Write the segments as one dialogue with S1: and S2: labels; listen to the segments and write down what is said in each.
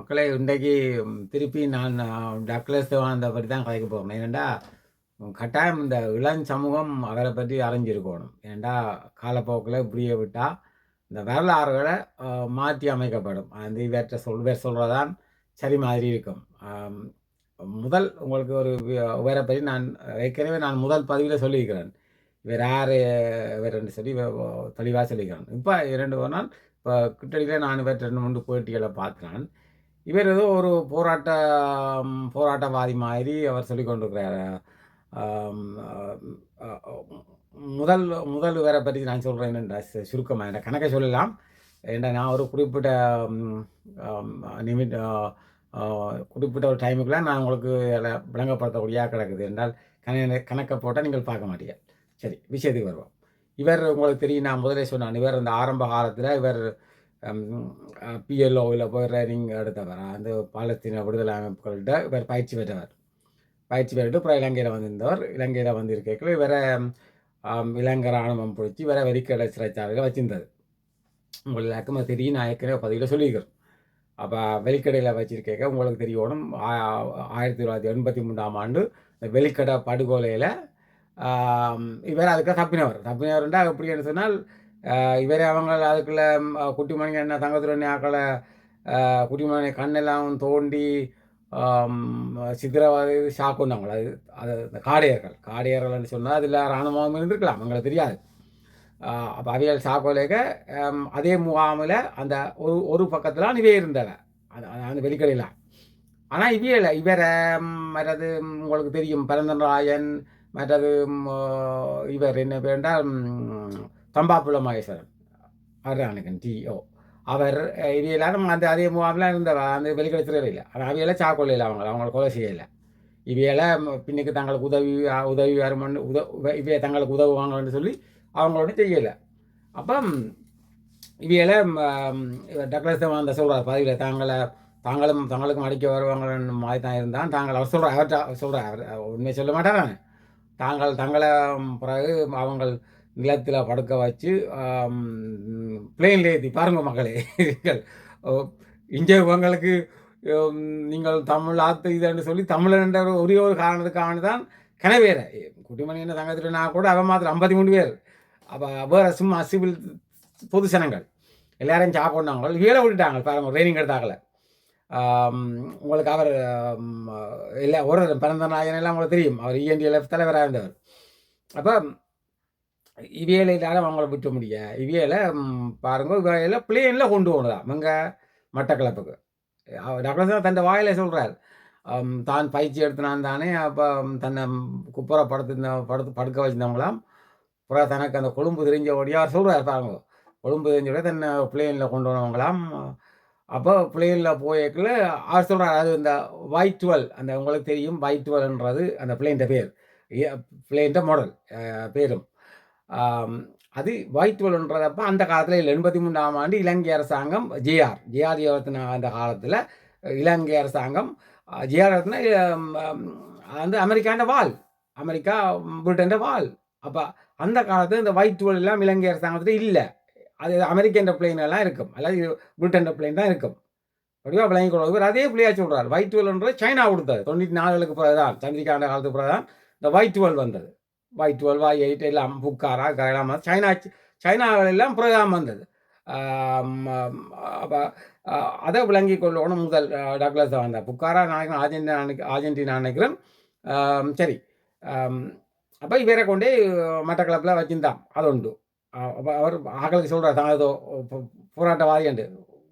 S1: மக்களை இன்றைக்கு திருப்பி நான் டக்ளஸ் தேவானந்த பற்றி தான் கதைக்க போகிறேன். ஏனெண்டா கட்டாயம் இந்த இளம் சமூகம் அவரை பற்றி அறிஞ்சிருக்கணும். ஏனெண்டா காலப்போக்கில் இப்படியே விட்டால் இந்த வரலாறுகளை மாற்றி அமைக்கப்படும். அந்த இவர் சொல்கிறதான் சரி மாதிரி இருக்கும். முதல் உங்களுக்கு ஒரு இவரை பற்றி நான் ஏற்கனவே முதல் பதிவில் சொல்லியிருக்கிறேன். இவர் யார் இவர்ன்னு சொல்லி தெளிவாக சொல்லியிருக்கிறேன். இப்போ 2 நாள் இப்போ கிட்டடியில் நான் இவர் 2 3 பேட்டிகளை பார்க்குறேன். இவர் ஏதோ ஒரு போராட்டவாதி மாதிரி அவர் சொல்லிக் கொண்டிருக்கிறார். முதல் முதல் இவரை பற்றி நான் சொல்கிறேன் என்ற சுருக்கமாக என்ற கணக்கை சொல்லலாம். ஏன்னா நான் ஒரு குறிப்பிட்ட குறிப்பிட்ட ஒரு டைமுக்குள்ளே நான் உங்களுக்கு அதில் விளங்கப்படுத்தக்கூடியதாக கிடக்குது என்றால் கணக்கை போட்டால் நீங்கள் பார்க்க மாட்டீங்க. சரி, விஷயத்துக்கு வருவோம். இவர் உங்களுக்கு தெரியும், நான் முதலே சொன்னான், இவர் இந்த ஆரம்ப காலத்தில் இவர் PLOவில் போய் ட்ரைனிங் எடுத்தவர். அந்த பாலஸ்தீன விடுதலை அமைப்புகள்கிட்ட இவர் பயிற்சி பெற்றுட்டு அப்புறம் இலங்கையில் வந்திருந்தவர். இலங்கையில் வந்திருக்கல இவரை இலங்கை இராணுவம் பிடிச்சி இவரை வெறிக்கடை சிறைச்சாலையில் வச்சிருந்தது. உங்களுக்கு எல்லாருக்கும் தெரியும், நான் ஏற்கனவே பதிவில் சொல்லியிருக்கிறேன். அப்போ வெலிக்கடையில் வச்சிருக்க உங்களுக்கு தெரியணும், 1983ஆம் ஆண்டு இந்த வெலிக்கடை படுகொலையில் இவர் அதுக்கு தப்பினவர்ன்றா எப்படின்னு சொன்னால், இவரே அவங்க அதுக்குள்ள குட்டிமணி என்ன தங்கத்துறை ஆக்களை குட்டிமணி கண்ணெல்லாம் தோண்டி சித்திரவாதி ஷாக்குன்னாங்களா. அது இந்த காடையர்கள்னு சொன்னால் அதில் இராணுவம் இருந்திருக்கலாம், எங்களுக்கு தெரியாது. அப்போ அவியல் சாக்கோலேக்க அதே முகாமில் அந்த ஒரு பக்கத்தில் இவே இருந்தாங்க அந்த வெளிக்கடையில். ஆனால் இவரை மற்றது உங்களுக்கு தெரியும், பரந்தன்ராயன், மற்றது இவர் என்ன பேருண்டால் தம்பாப்புல மகேஸ்வரன், அவர் அன்னைக்கன் TO அவர் இவையெல்லாம் அந்த அதே முகாமில் இருந்தவ அந்த வெளிக்கடை சிறையில். ஆனால் அவையெல்லாம் சாக்கொள்ளையில் அவங்களை கொலை செய்யலை. இவையெல்லாம் பின்னுக்கு தங்களுக்கு உதவி வருமானு இவையை தங்களுக்கு உதவுவாங்கன்னு சொல்லி அவங்களோட செய்யலை. அப்போ இவையெல்லாம் டக்ளஸ் தேவானந்தா சொல்கிறார் பதிவில், தங்களுக்கும் அடிக்க வருவாங்கன்னு மாதிரி தான் இருந்தான். அவர் சொல்கிறார் அவர் உண்மையை சொல்ல மாட்டாரானே. தங்களை பிறகு அவங்க நிலத்தில் படுக்க வச்சு பிளேனில் ஏற்றி பாருங்க மக்களே, இங்கே உங்களுக்கு நீங்கள் தமிழ் இதுன்னு சொல்லி தமிழன்ற ஒரே ஒரு காரணத்துக்கான தான் கனவேற குட்டிமணி என்ன தங்கத்துனா கூட அவன் மாத்திரம் 53 பேர். அப்போ வேறு சும்மா சிவில் பொது சனங்கள் எல்லாரையும் சாப்பிட்னாங்க, வேலை விட்டுட்டாங்க பாருங்க, ட்ரைனிங் எடுத்தாங்கள. உங்களுக்கு அவர் எல்லாம் ஒரு பிறந்த நாயன் எல்லாம் உங்களுக்கு தெரியும், அவர் ENDLF தலைவராக இருந்தவர். அப்போ இவையில இல்லாத அவங்கள விட்ட முடிய இவையில பாருங்க, இவையில பிளேனில் கொண்டு போகணுதான் இவங்க மட்டக்களப்புக்கு. டாக்டர் தான் தன் வாயில சொல்கிறார், தான் பயிற்சி எடுத்தினான் தானே. அப்போ தன்னை குப்புற படுக்க வச்சிருந்தவங்களாம் அப்புறம் தனக்கு அந்த கொழும்பு தெரிஞ்சபடியாக அவர் சொல்கிறார் பாருங்க, கொழும்பு தெரிஞ்சபடியே தன்னை பிளேனில் கொண்டு வரவங்களாம். அப்போ பிளேனில் போயக்குள்ள அவர் சொல்கிறார், அது இந்த Y12, அந்த உங்களுக்கு தெரியும் Y12ன்றது அந்த பிளேன்ட பேர், பிளேன்ட மாடல் பேரும். அது Y12ன்றதப்போ அந்த காலத்தில் 83ஆம் ஆண்டு இலங்கை அரசாங்கம் ஜேஆர் அந்த காலத்தில் இலங்கை அரசாங்கம் ஜேஆர் வந்து அமெரிக்காண்ட வால், அமெரிக்கா பிரிட்டன்ட வால். அப்போ அந்த காலத்தில் இந்த Y12 எல்லாம் இலங்கை அரசாங்கத்தில் இல்லை. அது அமெரிக்கன் பிளேன் எல்லாம் இருக்கும், அல்லது பிரிட்டன் பிளேன் தான் இருக்கும். வடிவாக விளங்கி கொள்வது அதே பிள்ளையா சொல்கிறார். Y12ன்றது சைனா கொடுத்தது 94க்கு பிறகுதான், சந்திரிகாண்ட காலத்துக்கு பிறகுதான் இந்த Y12 வந்தது. Y12 Y8 எல்லாம் புக்காரா எல்லாம் சைனாவில் எல்லாம் பிறகுதான் வந்தது. அப்போ அதை விளங்கி கொள்ளணும் முதல் டக்ளஸ் வந்த புக்காரா நினைக்கிறேன், ஆர்ஜென்டினா நினைக்கிறேன். சரி, அப்போ இவரை கொண்டே மட்டக்களப்பில் வச்சிருந்தான், அது உண்டு. அப்போ அவர் ஆக்களுக்கு சொல்கிறார், தான் ஏதோ போராட்டவாதி என்று.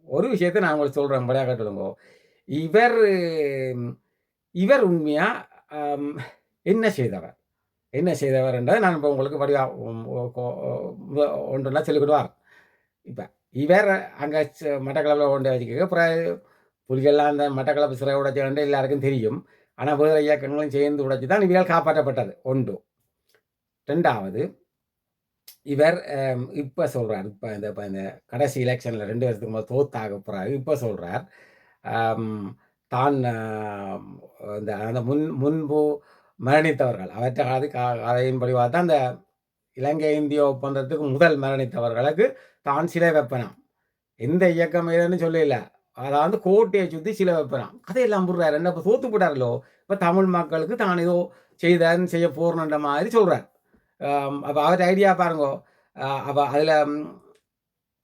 S1: ஒரு விஷயத்தை நான் உங்களுக்கு சொல்கிறேன், படையாக கட்டுடுங்கோ. இவர் உண்மையாக என்ன செய்தவர் என்றதை நான் இப்போ உங்களுக்கு ஒன்றுனா சொல்லிக்கிடுவார். இப்போ இவர் அங்கே மட்டக்களப்பில் கொண்டு வச்சுக்க, அப்புறம் புலிகள்லாம் அந்த மட்டக்களப்பு சிறை உடைச்ச எல்லாருக்கும் தெரியும். ஆனால் வேறு இயக்கங்களும் சேர்ந்து உடைச்சி தான் இவர்கள் காப்பாற்றப்பட்டது ஒன்று. 2வது, இவர் இப்போ சொல்கிறார், இப்போ இந்த கடைசி எலெக்ஷனில் 2 வருஷத்துக்கு முதல் தோத்தாக பிறகு இப்போ சொல்கிறார், தான் இந்த அந்த முன்பு மரணித்தவர்கள் அவற்றை கதையின்படி பார்த்தா அந்த இலங்கை இந்திய ஒப்பந்தத்துக்கு முதல் மரணித்தவர்களுக்கு தான் சிலை வைப்பனாம். எந்த இயக்கம் ஏதுன்னு சொல்லல, அதாவது கோட்டையை சுற்றி சிலை வைப்பறான். கதையெல்லாம் புடுறாரு. என்ன இப்போ தோத்து போட்டார்களோ, இப்போ தமிழ் மக்களுக்கு தான் ஏதோ செய்தாருன்னு செய்ய போறன்ற மாதிரி சொல்றார். அப்போ அவர் ஐடியா பாருங்கோ. அப்போ அதில்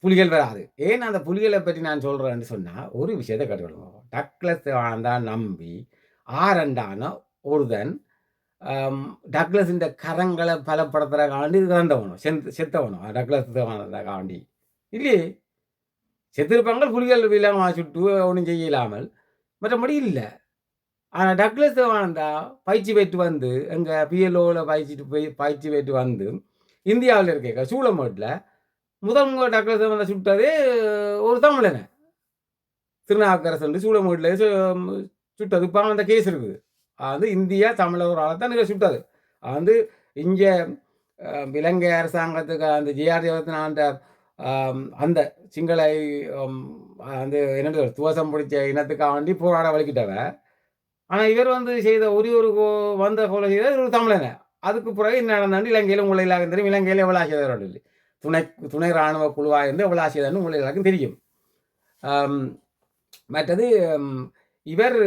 S1: புலிகள் வராது. ஏன் அந்த புலிகளை பற்றி நான் சொல்றேன்னு சொன்னா, ஒரு விஷயத்த கேட்டுக்கொள்ளுங்க. டக்ளஸ் தேவானந்தா நம்பி ஆரண்டான ஒருதன் டக்ளஸின் கரங்களை பலப்படுத்துறதுக்காண்டி இறந்தவனும் செத்தவனும் டக்ளஸ் தேவானந்தாக்காண்டி இல்லையே. செத்திருப்பாங்க புலிகள் இல்லாமல் சுட்டு ஒன்றும் செய்யலாமல் மற்றபடி இல்லை. ஆனால் டக்ளஸ் தேவானந்தா பயிற்சி பெற்று வந்து எங்கள் பிஎல்ஓவில் பயிற்சி பெற்று வந்து இந்தியாவில் இருக்க சூளமேட்டில் முதல் டக்ளஸ் தேவானந்தா சுட்டதே ஒரு தமிழனை திருநாவுக்கரசு சூளமேட்டில் சுட்டது. இப்போ அந்த கேஸ் இருக்குது. அது இந்தியா தமிழர் ஒரு ஆளை தான் சுட்டது. அது இங்கே இலங்கை அரசாங்கத்துக்கு அந்த ஜிஆர் அந்த அந்த சிங்களை அந்த என்ன துவசம் பிடிச்ச இனத்துக்காக வேண்டி போராட வலிக்கிட்டவ. ஆனால் இவர் வந்து செய்த ஒரு வந்த கொலை செய்த ஒரு தமிழனை. அதுக்கு பிறகு என்ன நடந்தாண்டு இலங்கையில் உங்களை எல்லாருக்கும் தெரியும். இலங்கையில் எவ்வளோ ஆசியதர் இல்லை. துணை இராணுவ குழுவாக இருந்து எவ்வளோ ஆசியதர்னு உங்களை எல்லாருக்கும் தெரியும். மற்றது இவர்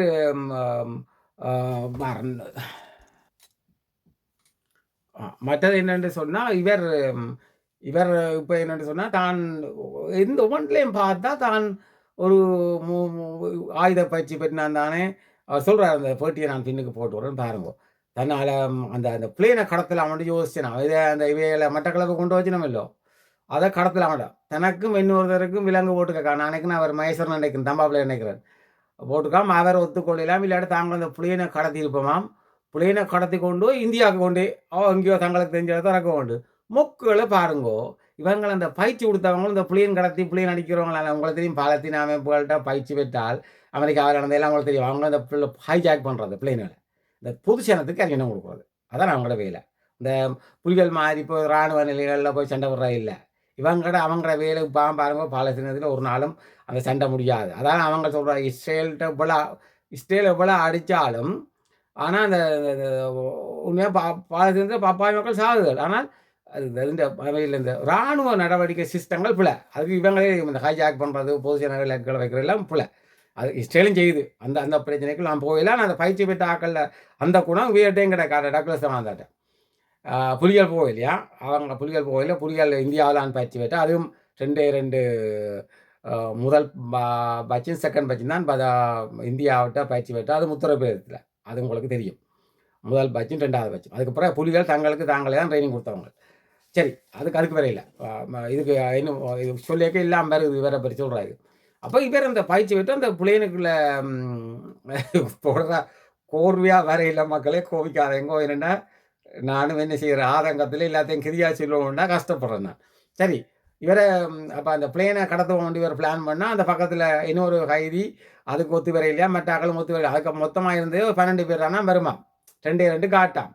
S1: மற்றது என்னென்று சொன்னால் இவர் இவர் இப்போ என்னென்னு சொன்னால் தான் எந்த ஒவ்வொன்றிலையும் பார்த்தா தான் ஒரு ஆயுத பயிற்சி பெற்றினான் தானே. அவர் சொல்கிறார், அந்த பேட்டியை நான் பின்னுக்கு போட்டு வரேன்னு பாருங்க. தன்னால் அந்த அந்த பிளேனை கடத்தலாம் மட்டும் யோசிச்சேன். இதை அந்த இவைகளை மட்டக்களப்பு கொண்டு வச்சுனோம் இல்லோ, அதை கடத்தலாம் மாட்டோம். தனக்கும் இன்னொருத்தருக்கும் விலங்கு போட்டுக்கா. நான் அவர் மகேஸ்வரன் நினைக்கிறேன், தம்பாவில் நினைக்கிறேன் போட்டுக்காம அவர் ஒத்துக்கொள்ளலாம். இல்லாட்டி தாங்கள் அந்த பிளேனை கடத்தி இருப்போமாம். பிளேனை கடத்தி கொண்டு இந்தியாவுக்கு கொண்டு எங்கேயோ தங்களுக்கு தெரிஞ்ச இடத்த இறக்க கொண்டு மொக்குகளை பாருங்கோ. இவங்க அந்த பயிற்சி கொடுத்தவங்களும் இந்த பிளேன் கடத்தி பிளேன் அடிக்கிறவங்களால உங்களுக்கு தெரியும். பாலத்தீன அமைப்புகள்கிட்ட பயிற்சி பெற்றால் அமெரிக்காவில் நடந்ததெல்லாம் அவங்களுக்கு தெரியும். அவங்க அந்த ஹைஜாக் பண்ணுறது பிளேனில் இந்த பொது சேனத்துக்கு அறிஞனம் கொடுக்குறது. அதான் அவங்களோட வேலை. இந்த புலிகள் மாதிரி இப்போ இராணுவ நிலைகளில் போய் சண்டை விடுற இல்லை. அவங்களோட வேலை பாருங்க. பாலஸ்தீனத்தில் ஒரு நாளும் அந்த சண்டை முடியாது. அதான் அவங்க சொல்கிற இஸ்ரேல் எவ்வளோ அடித்தாலும் ஆனால் அந்த உண்மையாக பாலஸ்தீனத்தில் பாப்பாய் மக்கள் சாகுதல். ஆனால் அது இந்த வகையில் இந்த இராணுவ நடவடிக்கை சிஸ்டங்கள் பிள்ளை. அதுக்கு இவங்களே இந்த ஹைஜாக் பண்ணுறது பொது சேனல்களை வைக்கிறதெல்லாம் பிள்ளை. அது இஸ்ரேலும் செய்யுது. அந்த அந்த பிரச்சனைக்கு நான் போகலாம். அந்த பயிற்சி பெற்ற ஆக்களில் அந்த குணம் வீட்டையும் கிடைக்காது. டக்ளஸ் தேவானந்தாட்ட புலிகள் போகலையா, அவங்க புலிகள் போகல. புலிகள் இந்தியாவில் பயிற்சி பெற்றால் அதுவும் 2 முதல் பட்சும் செகண்ட் பட்சும் தான் இந்தியாவிட்ட பயிற்சி பெற்றால் அது உத்தரப்பிரதேசத்தில். அது உங்களுக்கு தெரியும். முதல் பட்சும் 2வது பட்சும். அதுக்கப்புறம் புலிகள் தாங்களே தான் ட்ரைனிங் கொடுத்தவங்க. சரி, அதுக்கு வரையில் இதுக்கு இன்னும் இது சொல்லியிருக்க இல்லாமல் வேறு இவரை பற்றி சொல்கிறாரு. அப்போ இவர் அந்த பயிற்சி பெற்று அந்த பிள்ளைனுக்குள்ள போடுற கோர்வையாக வரையில் மக்களே கோவிக்காதேங்கோ. என்னென்னா நானும் என்ன செய்கிறேன் ஆதங்கத்தில் எல்லாத்தையும் கிரியா சொல்லுவோம்னா கஷ்டப்படுறேன் நான். சரி, இவரை அப்போ அந்த பிளேனை கடத்த இவர் பிளான் பண்ணால் அந்த பக்கத்தில் இன்னொரு கைதி அதுக்கு ஒத்து வரையிலையா, மற்ற ஆக்களும் ஒத்து வரையில. அதுக்கு மொத்தமாக இருந்து 12 பேர் தானே வருமா, 2 காட்டாம்.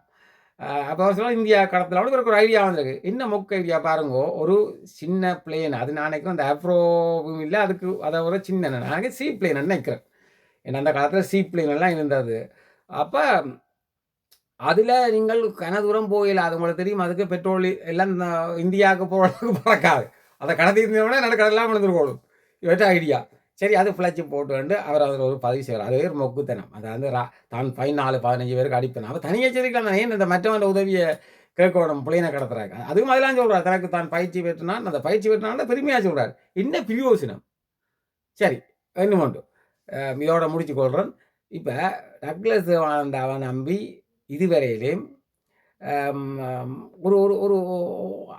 S1: அப்போ சொல்ல இந்தியா கடத்தலாம் இவருக்கு ஒரு ஐடியா வந்திருக்கு. இன்னும் மொக்க ஐடியா பாருங்கோ. ஒரு சின்ன பிளேன், அது நான் நினைக்கிறேன் அந்த ஆப்ரோவும் இல்லை, அதுக்கு அதை ஒரு சின்ன நான் சீ பிளேன் நினைக்கிறேன். ஏன்னா அந்த காலத்தில் சீ பிளேன் எல்லாம் இருந்தது. அப்போ அதில் நீங்கள் கனதூரம் போகல. அது உங்களுக்கு தெரியும். அதுக்கு பெட்ரோல் எல்லாம் இந்தியாவுக்கு போகிறதுக்கு பறக்காது. அதை கடத்தி இருந்தோடனே நடக்கிறதெல்லாம் விழுந்துருக்கோடும். இவற்ற ஐடியா. சரி, அது பிழைச்சி போட்டு வந்து அவர் அதில் ஒரு பதிவு செய்வார். அதுவே ஒரு மொக்குத்தனம். அதாவது தான் 14-15 பேருக்கு அடிப்பேன். அவர் தனியாக சரிக்கலாம். ஏன் இந்த மற்றவன் உதவியை கேட்கணும் பிள்ளைனை கடத்துறாங்க. அதுவும் அதெல்லாம் சொல்கிறார். தனக்கு தான் பயிற்சி பெற்றுனான். அந்த பயிற்சி பெற்றினால பெருமையாக சொல்கிறார். இன்னும் பிரியோசனம். சரி, இன்னும் உண்டு. இதோட முடிச்சு கொள்கிறேன். இப்போ டக்ளஸ் தேவானந்தாவை நம்பி இதுவரையிலேயும் ஒரு ஒரு ஒரு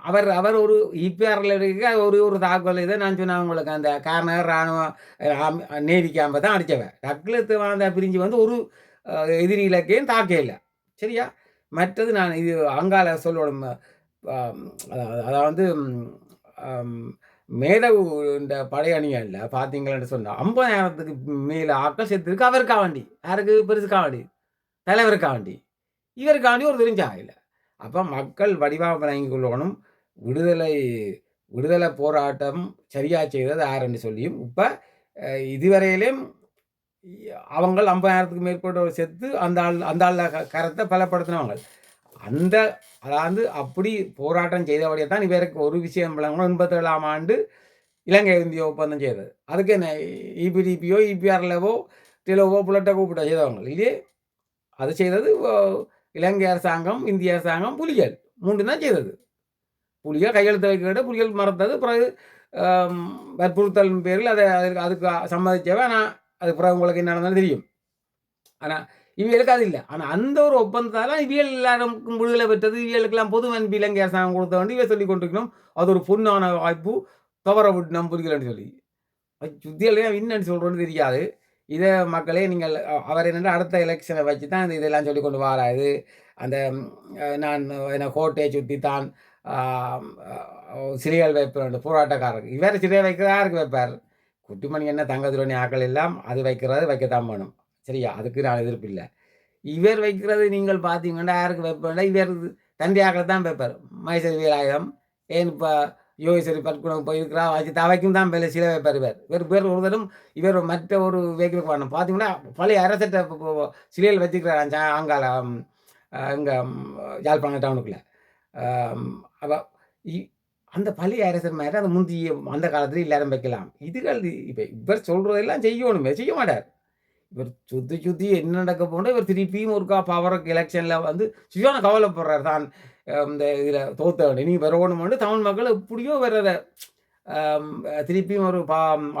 S1: அவர் ஒரு இபிஆரில் இருக்க ஒரு தாக்குதல் இதை நான் சொன்னேன் உங்களுக்கு. அந்த காரணம் இராணுவ நேவி கேம்பை தான் அடித்தவன். டக்ளஸ் தேவானந்தா பிரிஞ்சு வந்து ஒரு எதிரி இலக்கையும் தாக்க இல்லை. சரியா? மற்றது நான் இது அங்கால சொல்லணும். அதாவது மேதவு இந்த படையணிகளில் பார்த்தீங்களன்னு சொன்னால் 50,000க்கு மேலே ஆக்கள் செத்துருக்கு. அவருக்கா வேண்டி, யாருக்கு பெருசுக்கா வேண்டி, தலைவருக்கா வேண்டி, இவருக்காண்டி ஒரு தெரிஞ்சாகல. அப்போ மக்கள் வடிவாக வழங்கி கொள்ளணும். விடுதலை போராட்டம் சரியாக செய்தது யாருன்னு சொல்லியும் இப்போ இதுவரையிலும் அவங்க 50,000க்கு மேற்பட்ட செத்து அந்த ஆள் கரத்தை பலப்படுத்தினவங்க. அதாவது அப்படி போராட்டம் செய்தபடியே தான் இவருக்கு ஒரு விஷயம் விளங்கணும். 87ஆம் ஆண்டு இலங்கை இந்திய ஒப்பந்தம் செய்தது. அதுக்கு என்ன இபிடிபியோ இபிஆர்எல்ஓ டெலோவோ புலட்டை கூப்பிட்ட செய்தவங்க இல்லையே. அது செய்தது இலங்கை அரசாங்கம், இந்திய அரசாங்கம், புலிகள் 3 தான் செய்தது. புலிகள் கையெழுத்து வைக்கிட்ட புலிகள் மறுத்தது. பிறகு வற்புறுத்தலின் பேரில் அதுக்கு சம்மதிச்சவன். ஆனால் அது பிறகு உங்களுக்கு என்ன நடந்தாலும் தெரியும். ஆனால் இவியலுக்கு அது இல்லை. ஆனால் அந்த ஒரு ஒப்பந்தத்தால் இவியல் எல்லாருக்கும் விடுதலை பெற்றது. இவியலுக்கெல்லாம் பொது அன்பு இலங்கை அரசாங்கம் கொடுத்த வேண்டி இவை சொல்லிக் கொண்டிருக்கணும். அது ஒரு பொண்ணான வாய்ப்பு தவற விட்டு நம் புலிகள்னு சொல்லி சுத்தியெல்லாம் என்னன்னு சொல்கிறோன்னு தெரியாது. இதை மக்களே நீங்கள் அவர் என்னென்னா அடுத்த எலெக்ஷனை வச்சு தான் இதெல்லாம் சொல்லி கொண்டு வராது. அந்த நான் என்ன கோட்டையை சுற்றி தான் சிறைகள் வைப்பேன் போராட்டக்காரருக்கு. இவர் சிறை வைக்கிறாருக்கு வைப்பார். குட்டிமணி என்ன தங்கதுரணி ஆக்கள் எல்லாம் அது வைக்கத்தான் வேணும். சரியா? அதுக்கு நான் எதிர்ப்பு இல்லை. இவர் வைக்கிறது நீங்கள் பார்த்தீங்கன்னா யாருக்கு வைப்பேன்டா இவர் தந்தை ஆக்களை தான் வைப்பார். மைசரி வீராயுதம் ஏன் இப்போ யோகேஸ்வரி பட்குணம் போயிருக்கிறா வச்சு தவைக்கும் தான் வேலை சிலை வைப்பார். இவர் ஒருத்தரும் இவர் மற்ற ஒரு வெஹிக்கிளுக்கு வரணும். பார்த்தீங்கன்னா பழைய அரசட்டை சிலையில் வச்சுக்கிறார் அங்கால இங்கே யாழ்ப்பாணம் டவுனுக்குள்ளே. அப்போ அந்த பழைய அரசர் மாதிரி அந்த முந்தைய அந்த காலத்தில் எல்லாரும் வைக்கலாம். இதுகள் இப்போ இவர் சொல்கிறதெல்லாம் செய்யணுமே, செய்ய மாட்டார். இவர் சுற்றி என்ன நடக்க போனால் இவர் திருப்பியும் ஒருக்கா பவருக்கு எலெக்ஷனில் வந்து சுயான கவலைப்படுறார் தான். இந்த இதில் தோத்த வேண்டிய நீ வரணும்னு தமிழ் மக்கள் எப்படியோ வர்றதை திருப்பியும் ஒரு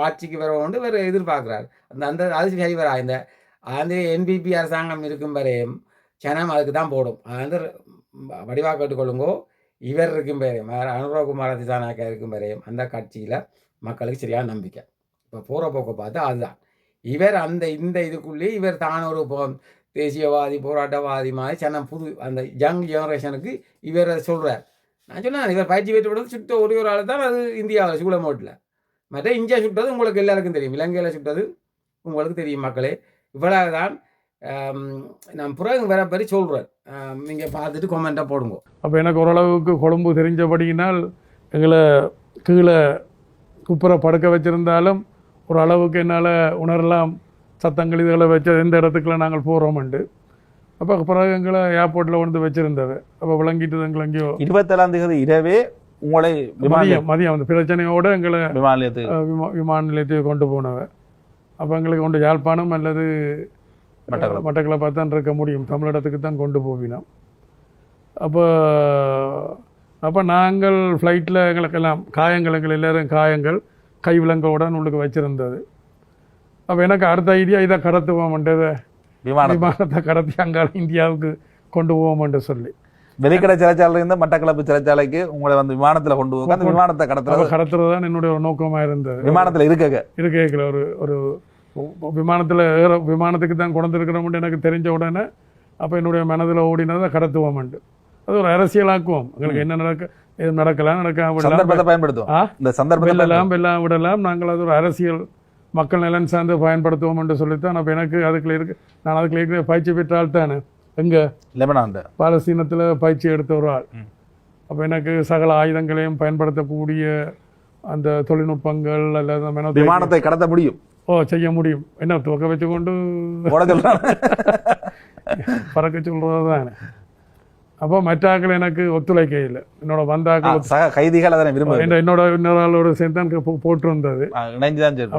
S1: ஆட்சிக்கு வரணும்னு வேறு எதிர்பார்க்குறாரு. அந்த அது சரி வரா. அந்த என்பிபி அரசாங்கம் இருக்கும் வரையும் ஜனம் அதுக்கு தான் போடும். அது வடிவாக கேட்டுக்கொள்ளுங்கோ. இவர் இருக்கும் வரையும் அனுரகுமார திசாநாயக்கா இருக்கும் வரையும் அந்த கட்சியில் மக்களுக்கு சரியான நம்பிக்கை. இப்போ போகிற போக்க பார்த்து அதுதான் இவர் இந்த இதுக்குள்ளேயே இவர் தான் ஒரு தேசியவாதி போராட்டவாதி மாதிரி சனம் புது அந்த யங் ஜெனரேஷனுக்கு இவர் சொல்கிறார். நான் சொன்னேன் இவர் பயிற்சி பெற்று விடுறது சுட்ட ஒரே ஒரு ஆள் தான். அது இந்தியாவில் சூளமோட்டில். மற்ற இந்தியா சுட்டது உங்களுக்கு எல்லாருக்கும் தெரியும். இலங்கையில் சுட்டது உங்களுக்கு தெரியும் மக்களே. இவ்வளவு தான். நான் பிறகு வர பற்றி சொல்கிறேன். நீங்கள் பார்த்துட்டு கொமெண்ட்டாக போடுங்க.
S2: அப்போ எனக்கு ஓரளவுக்கு கொழும்பு தெரிஞ்சபடியினால் எங்களை கீழே குப்புற படுக்க வச்சுருந்தாலும் ஒரு அளவுக்கு என்னால் உணரலாம். சத்தங்கள் இதுகளை வச்சு எந்த இடத்துக்குலாம் நாங்கள் போகிறோம்ண்டு. அப்போ பிறகு எங்களை ஏர்போர்ட்டில் கொண்டு வச்சுருந்தது. அப்போ விளங்கிட்டு எங்களை எங்கேயோ
S3: 27 இரவே உங்களை
S2: மதியம் அந்த பிரச்சனையோடு எங்களை விமான நிலையத்துக்கு கொண்டு போனவ. அப்போ எங்களுக்கு கொண்டு யாழ்ப்பாணம் அல்லது மட்டக்களப்பா தான் இருக்க முடியும். தமிழிடத்துக்கு தான் கொண்டு போவினோம். அப்போ நாங்கள் ஃப்ளைட்டில் எங்களுக்கெல்லாம் எங்கள் எல்லோரும் காயங்கள் கை விலங்கோடன் உள்ளுக்கு வச்சுருந்தது. அப்போ எனக்கு அடுத்த ஐடியா இதை கடத்துவோம்ன்றது விமானத்தை கடத்தி அங்கால இந்தியாவுக்கு கொண்டு போவோம்ன்று சொல்லி
S3: வெளிக்கடை சிறைச்சாலையிலிருந்து மட்டக்களப்பு சிறைச்சாலைக்கு உங்களை வந்து விமானத்தில் கொண்டு போக அந்த விமானத்தை கடத்துறது
S2: தான் என்னுடைய ஒரு நோக்கமாக இருந்தது.
S3: விமானத்தில் இருக்கல
S2: ஒரு விமானத்துக்கு தான் கொண்டிருக்கிறோம்னு எனக்கு தெரிஞ்ச உடனே அப்போ என்னுடைய மனதில் ஓடினதை கடத்துவோம்ண்டு. அது ஒரு அரசியலாக்குவோம். எங்களுக்கு என்ன நடக்கலாம் எல்லாம் விடலாம். நாங்கள் அது ஒரு அரசியல் மக்கள் நலன் சார்ந்து பயன்படுத்துவோம் என்று சொல்லித்தான். அப்போ எனக்கு நான் அதுக்குள்ள பயிற்சி பெற்ற ஆள் தானே. எங்கே
S3: லெபனான்
S2: பாலஸ்தீனத்தில் பயிற்சி எடுத்த ஒரு ஆள். அப்போ எனக்கு சகல ஆயுதங்களையும் பயன்படுத்தக்கூடிய அந்த தொழில்நுட்பங்கள் அல்லது
S3: விமானத்தை கடத்த முடியும்.
S2: செய்ய முடியும். என்ன துவக்க வச்சு கொண்டு பறக்க சொல்றது தானே. அப்போ மற்றாக்கள் எனக்கு ஒத்துழைக்க இல்லை. என்னோட வந்தாக்கள்
S3: கைதிகள்
S2: என்னோட இன்னொரு ஆளோட சேர்ந்து போட்டிருந்தது.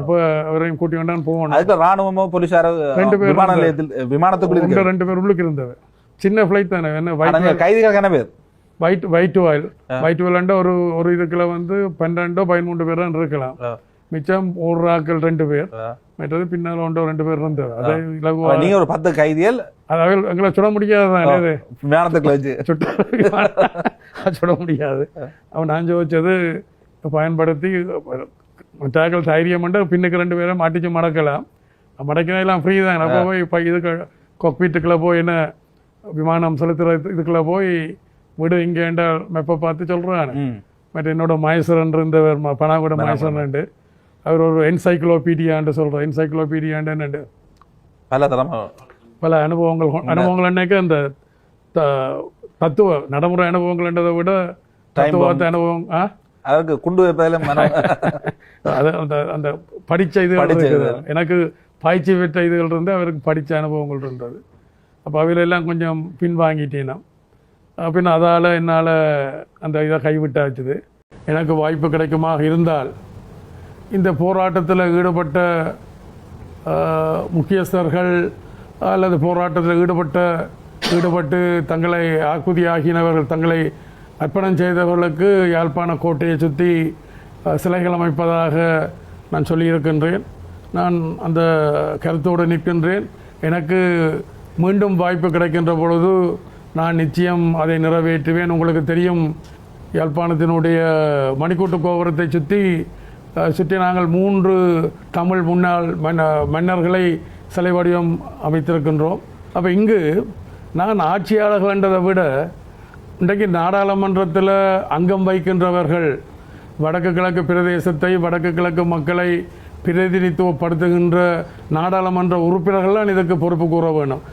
S2: அப்போ அவரையும் கூட்டி வேண்டான்னு போகணும்.
S3: ராணுவமோ போலீஸாரோ
S2: 2 பேர்
S3: விமானத்துக்குள்ள
S2: 2 பேர் உள்ளுக்கு இருந்தது. சின்ன ஃபிளைட் தானே.
S3: என்ன கைதிகள் பேர்
S2: வைட் வாயில் ஒரு இதுக்குள்ள வந்து 12-13 பேர் தான் இருக்கலாம். மிச்சம் ஒரு ஆக்கள் 2 பேர். மற்றது பின்னால் 2 பேர் இருந்தது. அதை
S3: நீங்க ஒரு 10 கைதிகள்
S2: அதாவது எங்களை சுட முடியாது.
S3: விமானத்துக்குள்ள வச்சு
S2: சுட முடியாது. அவன் நான் வச்சது பயன்படுத்தி மற்றாக்கள் தைரியம் பண்ண பின்னுக்கு 2 பேரை மாட்டிச்சு மடக்கலாம். மடக்கினா ஃப்ரீ தான். அப்போ போய் இப்போ இதுக்கு கொக்பீட்டுக்குள்ளே போய் என்ன விமானம் செலுத்துற இதுக்குள்ளே போய் விடு இங்கே என்றால் மெப்பை பார்த்து சொல்கிறான். மற்ற என்னோட மகேஸ்வரன் இருந்தவர் பனாகுட மகேஸ்வரன். அவர் ஒரு என்சைக்ளோபீடியான்னு சொல்கிறோம். என்சைக்ளோபீடியான்னு பல அனுபவங்கள் அன்னைக்கு அந்த தத்துவ நடைமுறை அனுபவங்கள்ன்றதை விட தத்துவத்தை அனுபவம்
S3: அதற்கு குண்டு வைப்பதிலும்
S2: அந்த படித்த இதுகள் எனக்கு பயிற்சி பெற்ற இதுகள் இருந்து அவருக்கு படித்த அனுபவங்கள் இருந்தது. அப்போ அவையிலெல்லாம் கொஞ்சம் பின்வாங்கிட்டேன். பின் அதால் என்னால் அந்த இதை கைவிட்டாச்சுது. எனக்கு வாய்ப்பு கிடைக்குமாக இருந்தால் இந்த போராட்டத்தில் ஈடுபட்ட முக்கியஸ்தர்கள் அல்லது போராட்டத்தில் ஈடுபட்டு தங்களை ஆகுதியாகினவர்கள், தங்களை அர்ப்பணம் செய்தவர்களுக்கு யாழ்ப்பாண கோட்டையை சுற்றி சிலைகள் அமைப்பதாக நான் சொல்லியிருக்கின்றேன். நான் அந்த கருத்தோடு நிற்கின்றேன். எனக்கு மீண்டும் வாய்ப்பு கிடைக்கின்ற பொழுது நான் நிச்சயம் அதை நிறைவேற்றுவேன். உங்களுக்கு தெரியும், யாழ்ப்பாணத்தினுடைய மணிக்கூட்டு கோபுரத்தை சுற்றி நாங்கள் 3 தமிழ் முன்னாள் மன்னர்களை சிலை வடிவம் அமைத்திருக்கின்றோம். அப்போ இங்கு நான் ஆட்சியாளர்கள் என்றதை விட இன்றைக்கு நாடாளுமன்றத்தில் அங்கம் வைக்கின்றவர்கள், வடக்கு கிழக்கு பிரதேசத்தை, வடக்கு கிழக்கு மக்களை பிரதிநிதித்துவப்படுத்துகின்ற நாடாளுமன்ற உறுப்பினர்கள் தான் இதுக்கு பொறுப்பு கூற வேணும்.